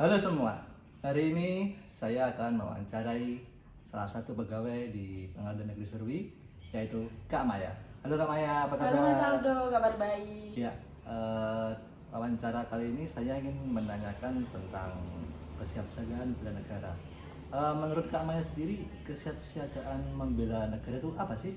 Halo semua, hari ini saya akan mewawancarai salah satu pegawai di Pengadilan Negeri Serwi, yaitu Kak Maya. Halo Kak Maya, apa kabar? Halo Mas Aldo, kabar baik. Ya, eh, wawancara kali ini saya ingin menanyakan tentang kesiapsiagaan bela negara. Menurut Kak Maya sendiri, kesiapsiagaan membela negara itu apa sih?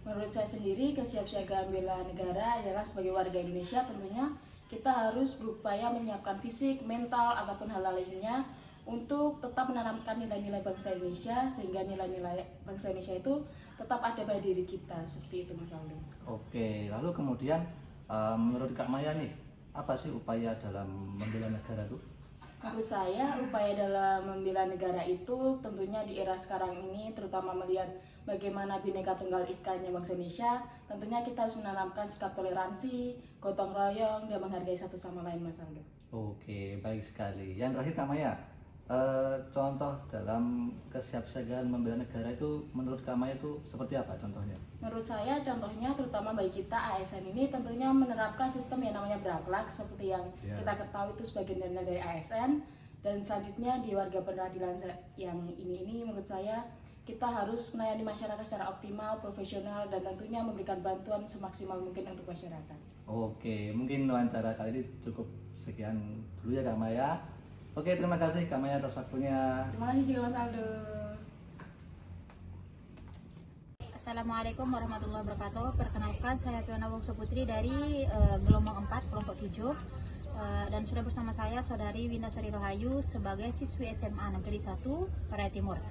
Menurut saya sendiri, kesiapsiagaan bela negara adalah sebagai warga Indonesia tentunya kita harus berupaya menyiapkan fisik, mental, ataupun hal lainnya untuk tetap menanamkan nilai-nilai bangsa Indonesia sehingga nilai-nilai bangsa Indonesia itu tetap ada pada diri kita. Seperti itu Mas Aldo. Oke, lalu kemudian menurut Kak Maya nih, apa sih upaya dalam membela negara itu? Menurut saya, upaya dalam membela negara itu tentunya di era sekarang ini, terutama melihat bagaimana Bhinneka Tunggal Ikanya bangsa Indonesia, tentunya kita harus menanamkan sikap toleransi, gotong royong, dan menghargai satu sama lain, Mas Aldo. Oke, baik sekali. Yang terakhir Kak Maya, contoh dalam kesiapsiagaan membela negara itu menurut Kak Maya itu seperti apa contohnya? Menurut saya, contohnya terutama bagi kita ASN ini tentunya menerapkan sistem yang namanya berakhlak seperti yang kita ketahui itu sebagian dari ASN, dan selanjutnya di warga peradilan yang ini menurut saya kita harus melayani masyarakat secara optimal, profesional, dan tentunya memberikan bantuan semaksimal mungkin untuk masyarakat. Oke, mungkin wawancara kali ini cukup sekian dulu ya Kak Maya. Oke, terima kasih Kak Maya atas waktunya. Terima kasih juga Mas Aldo. Assalamualaikum warahmatullahi wabarakatuh. Perkenalkan, saya Fiona Wongso Putri dari gelombang 4 kelompok 7, dan sudah bersama saya Saudari Windasari Rohayu sebagai siswi SMA Negeri 1 Raya Timur.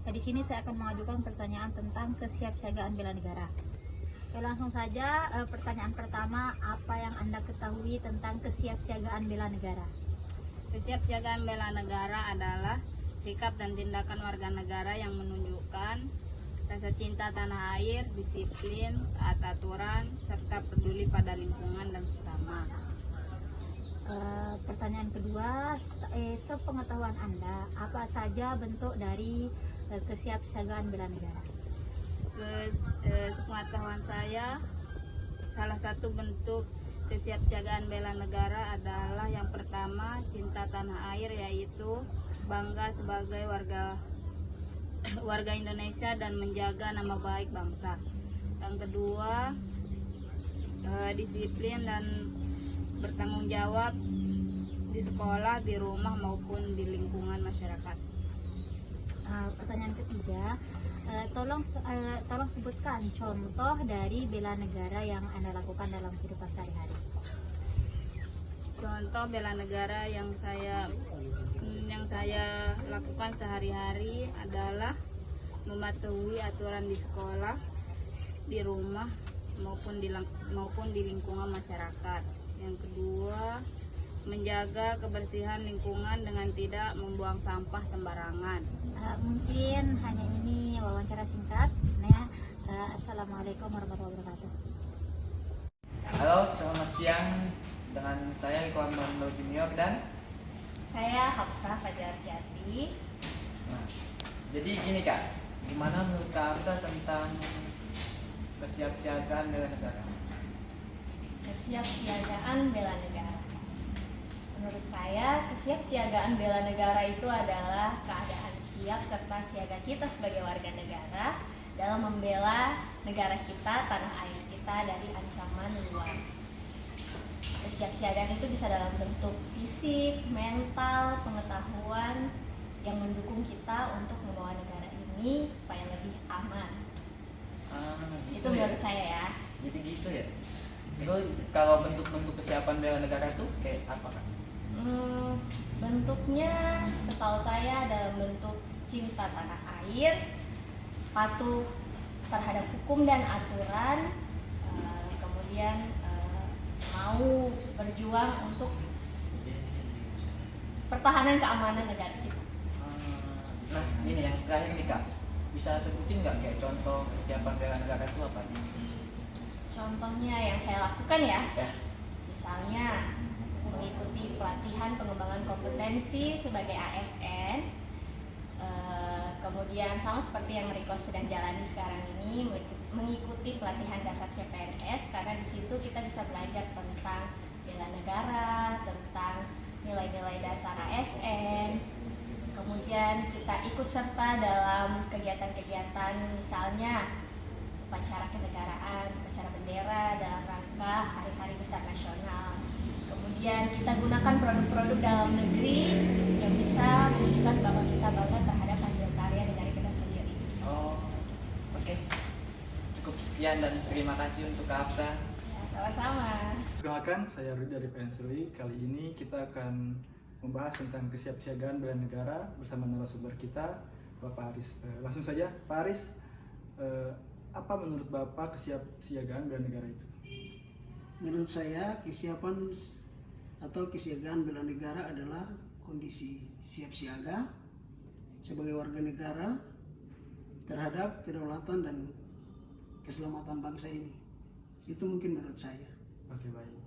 Di sini saya akan mengajukan pertanyaan tentang kesiapsiagaan bela negara. Langsung saja, pertanyaan pertama, apa yang Anda ketahui tentang kesiapsiagaan bela negara? Kesiapsiagaan bela negara adalah sikap dan tindakan warga negara yang menunjukkan rasa cinta tanah air, disiplin, taat aturan, serta peduli pada lingkungan dan sesama. Pertanyaan kedua, sepengetahuan Anda, apa saja bentuk dari kesiapsiagaan bela negara? Sepengetahuan saya, salah satu bentuk kesiapsiagaan bela negara adalah yang pertama cinta tanah air, yaitu bangga sebagai warga Indonesia dan menjaga nama baik bangsa. Yang kedua, disiplin dan bertanggung jawab di sekolah, di rumah maupun di lingkungan masyarakat. Pertanyaan ketiga, tolong sebutkan contoh dari bela negara yang Anda lakukan dalam kehidupan sehari-hari. Contoh bela negara yang saya lakukan sehari-hari adalah mematuhi aturan di sekolah, di rumah maupun di lingkungan masyarakat. Yang kedua, menjaga kebersihan lingkungan dengan tidak membuang sampah sembarangan. Mungkin hanya ini wawancara singkat. Assalamualaikum warahmatullahi wabarakatuh. Halo, selamat siang. Dengan saya Iko Armando Junior dan saya Hafsah Fajar Jati. nah, jadi gini Kak, gimana menurut Kak Hafsah tentang kesiapsiagaan bela negara? Kesiapsiagaan bela negara. Menurut saya, kesiapsiagaan bela negara itu adalah keadaan siap serta siaga kita sebagai warga negara dalam membela negara kita, tanah air kita dari ancaman luar. Kesiapsiagaan itu bisa dalam bentuk fisik, mental, pengetahuan yang mendukung kita untuk membawa negara ini supaya lebih aman. Itu menurut saya ya. Jadi gitu ya. Terus kalau bentuk-bentuk kesiapan bela negara itu kayak apa Kak? Bentuknya setahu saya dalam bentuk cinta tanah air, patuh terhadap hukum dan aturan, kemudian mau berjuang untuk pertahanan keamanan negara kita. Nah ini yang terakhir nih Kak, bisa sebutin nggak kayak contoh kesiapan bela negara itu apa? Contohnya yang saya lakukan ya, Ya. misalnya mengikuti pelatihan pengembangan kompetensi sebagai ASN, kemudian sama seperti yang Riko sedang jalani sekarang ini, mengikuti pelatihan dasar CPNS, karena di situ kita bisa belajar tentang bela negara, tentang nilai-nilai dasar ASN. Kemudian kita ikut serta dalam kegiatan-kegiatan misalnya upacara kenegaraan, upacara bendera dalam rangka hari-hari besar nasional. Kemudian kita gunakan produk-produk dalam negeri yang bisa menunjukkan bahwa kita bangga terhadap hasil karya negara kita sendiri. Oh, oke. Cukup sekian dan terima kasih untuk Kak Hafsah. Ya, sama-sama. Perkenalkan, saya Rudi dari PNSLI. Kali ini kita akan membahas tentang kesiapsiagaan bela negara bersama narasumber kita, Bapak Aris. Langsung saja, Pak Aris, apa menurut Bapak kesiapsiagaan bela negara itu? Menurut saya, kesiapan atau kesiagaan bela negara adalah kondisi siap siaga sebagai warga negara terhadap kedaulatan dan keselamatan bangsa ini. Itu mungkin menurut saya. Oke, baik.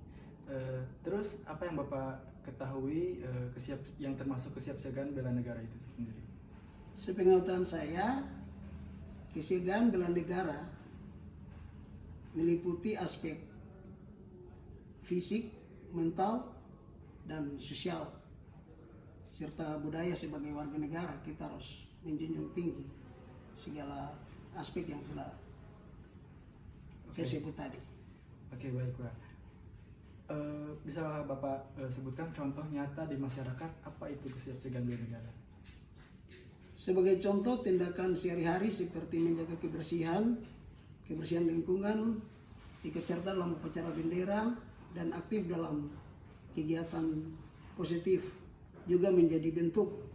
Terus apa yang Bapak ketahui yang termasuk kesiapsiagaan bela negara itu sendiri? Sepengetahuan saya, kesiagaan bela negara meliputi aspek fisik, mental, dan sosial serta budaya. Sebagai warga negara kita harus menjunjung tinggi segala aspek yang sudah saya sebut tadi. Oke, baik, Pak. Bisa Bapak sebutkan contoh nyata di masyarakat apa itu kesiapsiagaan bela negara? Sebagai contoh, tindakan sehari-hari seperti menjaga kebersihan lingkungan, ikut serta dalam upacara bendera, dan aktif dalam kegiatan positif juga menjadi bentuk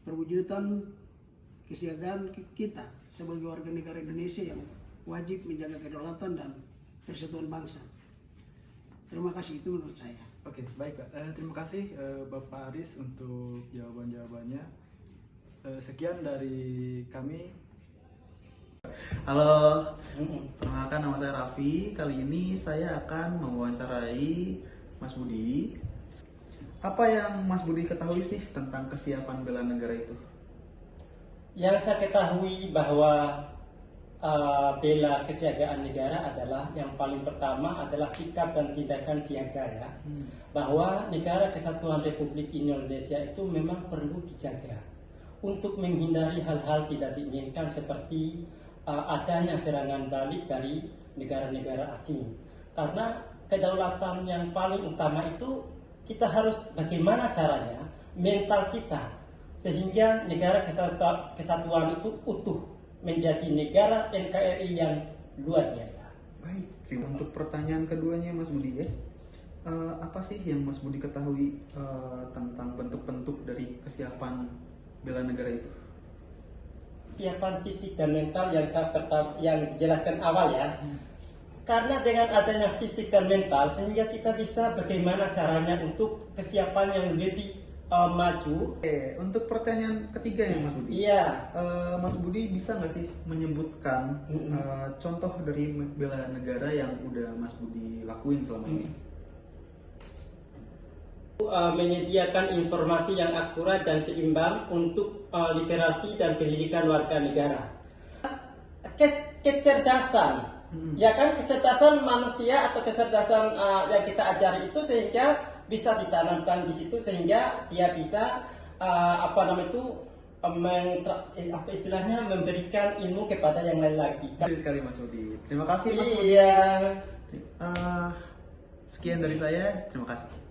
perwujudan kesiagaan kita sebagai warga negara Indonesia yang wajib menjaga kedaulatan dan persatuan bangsa. Terima kasih, itu menurut saya. Oke, baik, Pak. Terima kasih Bapak Aris untuk jawaban-jawabannya. Sekian dari kami. Halo, perkenalkan nama saya Raffi. Kali ini saya akan mewawancarai Mas Budi. Apa yang Mas Budi ketahui sih tentang kesiapan bela negara itu? Yang saya ketahui bahwa bela kesiagaan negara adalah yang paling pertama adalah sikap dan tindakan siaga ya. Bahwa negara kesatuan Republik Indonesia itu memang perlu dijaga untuk menghindari hal-hal tidak diinginkan seperti adanya serangan balik dari negara-negara asing. Karena kedaulatan yang paling utama itu kita harus bagaimana caranya mental kita sehingga negara kesatuan itu utuh menjadi negara NKRI yang luar biasa. Baik, untuk pertanyaan keduanya Mas Budi ya, apa sih yang Mas Budi ketahui tentang bentuk-bentuk dari kesiapan bela negara itu? Kesiapan fisik dan mental yang dijelaskan awal ya. Karena dengan adanya fisik dan mental sehingga kita bisa bagaimana caranya untuk kesiapan yang lebih maju. Oke, untuk pertanyaan ketiga ya Mas Budi. Iya. Mas Budi bisa nggak sih menyebutkan contoh dari bela negara yang udah Mas Budi lakuin selama ini? Menyediakan informasi yang akurat dan seimbang untuk literasi dan pendidikan warga negara. Kecerdasan, ya kan, kecerdasan manusia atau kecerdasan yang kita ajari itu sehingga bisa ditanamkan di situ sehingga dia bisa istilahnya memberikan ilmu kepada yang lain lagi. Terima sekali Mas Budi. Terima kasih Mas Budi. Iya. Sekian dari saya. Terima kasih.